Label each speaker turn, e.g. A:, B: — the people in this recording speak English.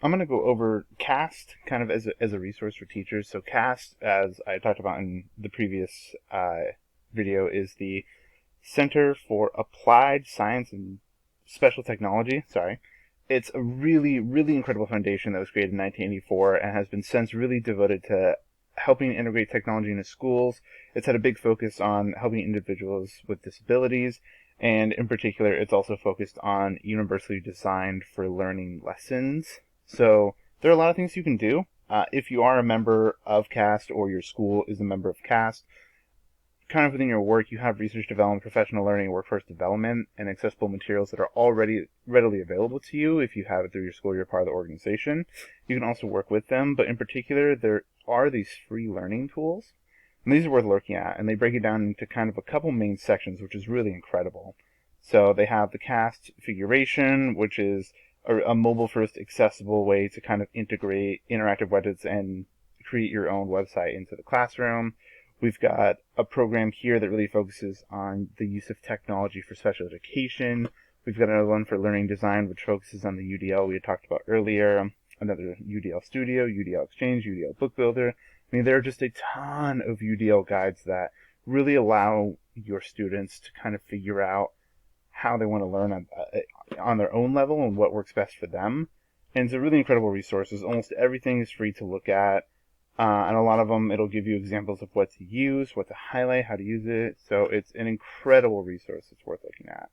A: I'm going to go over CAST kind of as a resource for teachers. So CAST, as I talked about in the previous video, is the Center for Applied Science and Special Technology. Sorry. It's a really, really incredible foundation that was created in 1984 and has been since really devoted to helping integrate technology into schools. It's had a big focus on helping individuals with disabilities, and in particular, it's also focused on universally designed for learning lessons. So there are a lot of things you can do. If you are a member of CAST or your school is a member of CAST, kind of within your work, you have research development, professional learning, workforce development, and accessible materials that are already readily available to you if you have it through your school or you're part of the organization. You can also work with them, but in particular, there are these free learning tools. And these are worth looking at, and they break it down into kind of a couple main sections, which is really incredible. So they have the CAST figuration, which is a mobile-first accessible way to kind of integrate interactive widgets and create your own website into the classroom. We've got a program here that really focuses on the use of technology for special education. We've got another one for learning design, which focuses on the UDL we had talked about earlier. Another UDL Studio, UDL Exchange, UDL Book Builder. I mean, there are just a ton of UDL guides that really allow your students to kind of figure out how they want to learn on their own level and what works best for them. And it's a really incredible resource. Almost everything is free to look at. And a lot of them, it'll give you examples of what to use, what to highlight, how to use it. So it's an incredible resource. It's worth looking at.